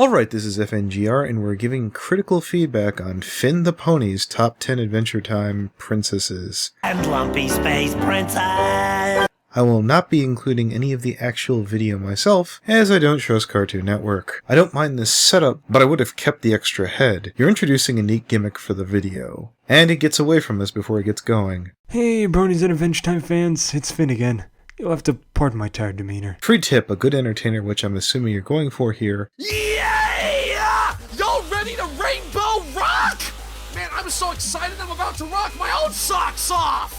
Alright, this is FNGR, and we're giving critical feedback on FinnthePony's top 10 Adventure Time princesses. And Lumpy Space Princess! I will not be including any of the actual video myself, as I don't trust Cartoon Network. I don't mind this setup, but I would have kept the extra head. You're introducing a neat gimmick for the video. And it gets away from us before it gets going. Hey, Bronies and Adventure Time fans, it's Finn again. You'll have to pardon my tired demeanor. Free tip, a good entertainer, which I'm assuming you're going for here. Yeah! Y'all ready to rainbow rock? Man, I'm so excited I'm about to rock my own socks off!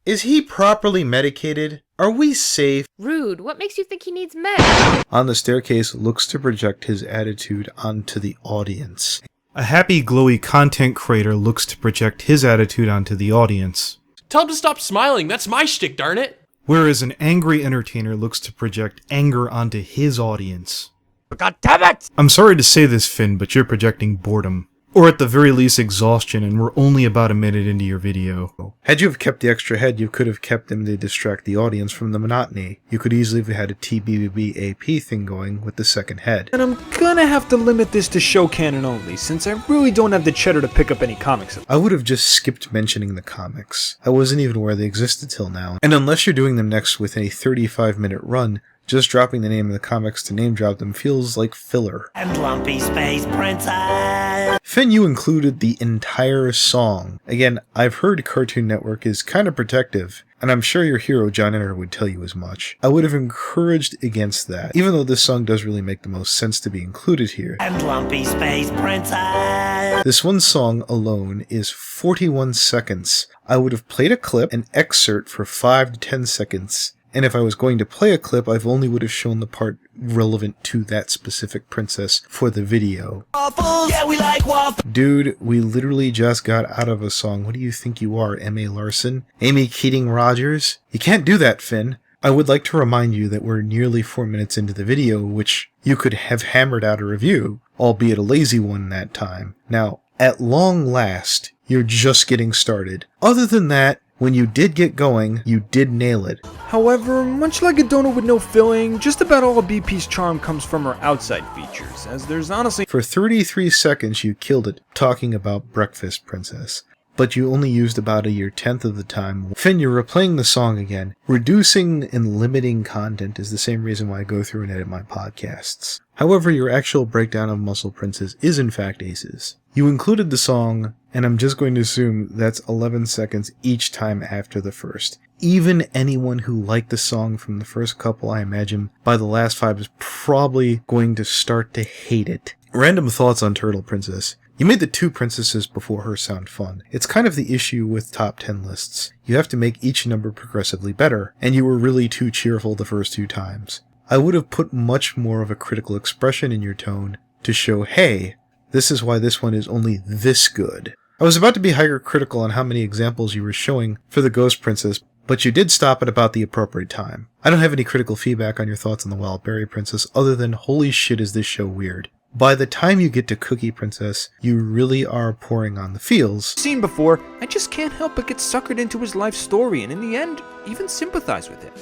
Is he properly medicated? Are we safe? Rude. What makes you think he needs meds? On the staircase looks to project his attitude onto the audience. A happy, glowy content creator looks to project his attitude onto the audience. Tell him to stop smiling, that's my shtick, darn it! Whereas an angry entertainer looks to project anger onto his audience. God damn it! I'm sorry to say this, Finn, but you're projecting boredom. Or at the very least exhaustion, and we're only about a minute into your video. Had you have kept the extra head, you could have kept them to distract the audience from the monotony. You could easily have had a TBBB AP thing going with the second head. And I'm gonna have to limit this to show canon only, since I really don't have the cheddar to pick up any comics. I would have just skipped mentioning the comics. I wasn't even aware they existed till now. And unless you're doing them next with a 35-minute run, just dropping the name of the comics to name drop them feels like filler. And Lumpy Space Princess! Finn, you included the entire song. Again, I've heard Cartoon Network is kind of protective, and I'm sure your hero John Enner would tell you as much. I would have encouraged against that, even though this song does really make the most sense to be included here. And Lumpy Space Princess! This one song alone is 41 seconds. I would have played a clip, an excerpt for 5 to 10 seconds. And if I was going to play a clip, I only would have shown the part relevant to that specific princess for the video. Waffles! Yeah, we like waffles! Dude, we literally just got out of a song. What do you think you are, M.A. Larson? Amy Keating Rogers? You can't do that, Finn. I would like to remind you that we're nearly 4 minutes into the video, which you could have hammered out a review, albeit a lazy one that time. Now, at long last, you're just getting started. Other than that, when you did get going, you did nail it. However, much like a donut with no filling, just about all of BP's charm comes from her outside features, as there's honestly— For 33 seconds you killed it talking about Breakfast Princess, but you only used about a 1/10 of the time. Finn, you're replaying the song again. Reducing and limiting content is the same reason why I go through and edit my podcasts. However, your actual breakdown of Muscle Princess is in fact aces. You included the song, and I'm just going to assume that's 11 seconds each time after the first. Even anyone who liked the song from the first couple, I imagine, by the last 5 is probably going to start to hate it. Random thoughts on Turtle Princess. You made the 2 princesses before her sound fun. It's kind of the issue with top 10 lists. You have to make each number progressively better, and you were really too cheerful the first 2 times. I would have put much more of a critical expression in your tone to show, hey, this is why this one is only this good. I was about to be hypercritical on how many examples you were showing for the Ghost Princess, but you did stop at about the appropriate time. I don't have any critical feedback on your thoughts on the Wild Berry Princess other than holy shit is this show weird. By the time you get to Cookie Princess, you really are pouring on the feels. Seen before, I just can't help but get suckered into his life story and in the end, even sympathize with him.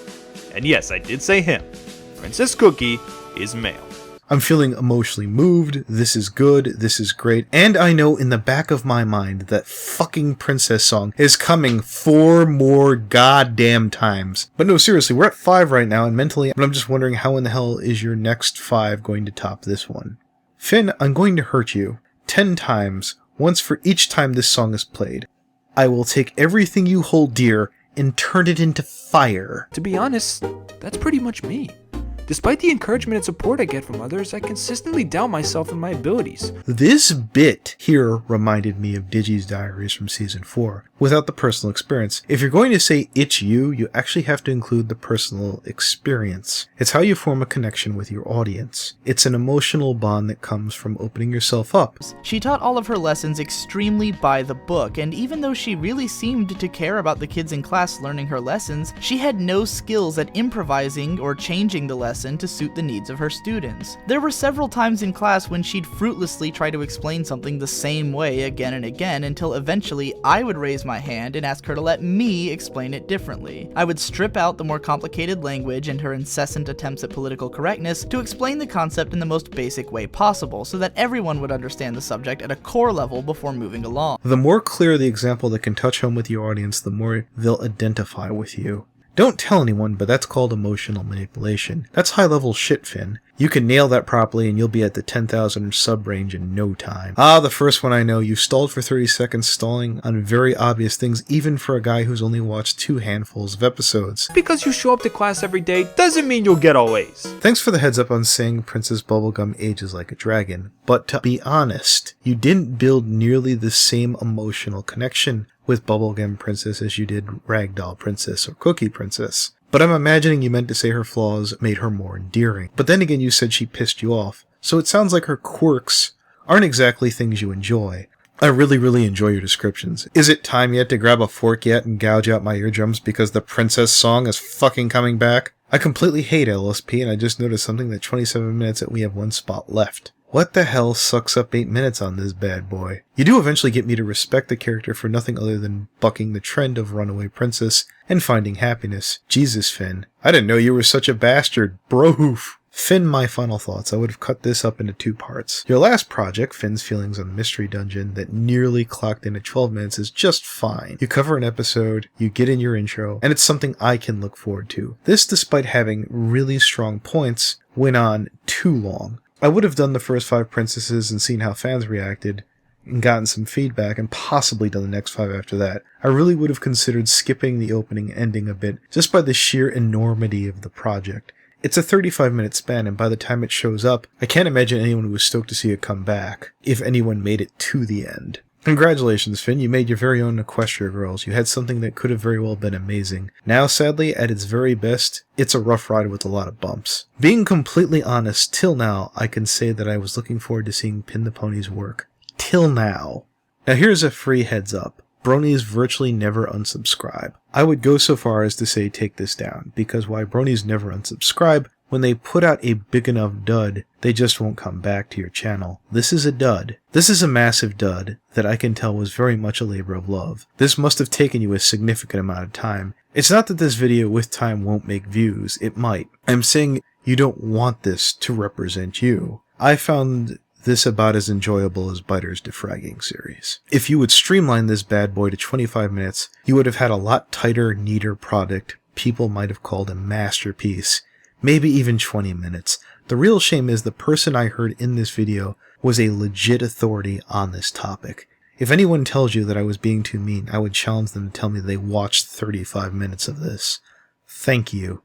And yes, I did say him. Princess Cookie is male. I'm feeling emotionally moved, this is good, this is great, and I know in the back of my mind that fucking princess song is coming 4 more goddamn times. But no, seriously, we're at 5 right now, and mentally, I'm just wondering how in the hell is your next 5 going to top this one? Finn, I'm going to hurt you 10 times, once for each time this song is played. I will take everything you hold dear and turn it into fire. To be honest, that's pretty much me. Despite the encouragement and support I get from others, I consistently doubt myself and my abilities. This bit here reminded me of Digi's Diaries from Season 4, without the personal experience. If you're going to say it's you, you actually have to include the personal experience. It's how you form a connection with your audience. It's an emotional bond that comes from opening yourself up. She taught all of her lessons extremely by the book, and even though she really seemed to care about the kids in class learning her lessons, she had no skills at improvising or changing the lesson to suit the needs of her students. There were several times in class when she'd fruitlessly try to explain something the same way again and again until eventually I would raise my hand and ask her to let me explain it differently. I would strip out the more complicated language and her incessant attempts at political correctness to explain the concept in the most basic way possible so that everyone would understand the subject at a core level before moving along. The more clear the example that can touch home with your audience, the more they'll identify with you. Don't tell anyone, but that's called emotional manipulation. That's high-level shit, Finn. You can nail that properly and you'll be at the 10,000 sub range in no time. Ah, the first one I know. You stalled for 30 seconds, stalling on very obvious things, even for a guy who's only watched 2 handfuls of episodes. Because you show up to class every day doesn't mean you'll get all A's. Thanks for the heads up on saying Princess Bubblegum ages like a dragon, but to be honest, you didn't build nearly the same emotional connection with Bubblegum Princess as you did Ragdoll Princess or Cookie Princess. But I'm imagining you meant to say her flaws made her more endearing. But then again, you said she pissed you off. So it sounds like her quirks aren't exactly things you enjoy. I really enjoy your descriptions. Is it time yet to grab a fork yet and gouge out my eardrums because the princess song is fucking coming back? I completely hate LSP and I just noticed something that 27 minutes and we have 1 spot left. What the hell sucks up 8 minutes on this bad boy? You do eventually get me to respect the character for nothing other than bucking the trend of runaway princess and finding happiness. Jesus, Finn. I didn't know you were such a bastard. Broof. Finn, my final thoughts. I would have cut this up into 2 parts. Your last project, Finn's feelings on the mystery dungeon that nearly clocked in at 12 minutes is just fine. You cover an episode, you get in your intro, and it's something I can look forward to. This, despite having really strong points, went on too long. I would have done the first 5 princesses and seen how fans reacted and gotten some feedback and possibly done the next 5 after that. I really would have considered skipping the opening and ending a bit just by the sheer enormity of the project. It's a 35-minute span and by the time it shows up, I can't imagine anyone was stoked to see it come back, if anyone made it to the end. Congratulations, Finn, you made your very own Equestria Girls. You had something that could have very well been amazing. Now, sadly, at its very best, it's a rough ride with a lot of bumps. Being completely honest, till now, I can say that I was looking forward to seeing FinnthePony's work. Till now. Now here's a free heads up. Bronies virtually never unsubscribe. I would go so far as to say take this down, because why bronies never unsubscribe, when they put out a big enough dud, they just won't come back to your channel. This is a dud. This is a massive dud that I can tell was very much a labor of love. This must have taken you a significant amount of time. It's not that this video with time won't make views, it might. I'm saying you don't want this to represent you. I found this about as enjoyable as Biter's defragging series. If you would streamline this bad boy to 25 minutes, you would have had a lot tighter, neater product people might have called a masterpiece. Maybe even 20 minutes. The real shame is the person I heard in this video was a legit authority on this topic. If anyone tells you that I was being too mean, I would challenge them to tell me they watched 35 minutes of this. Thank you.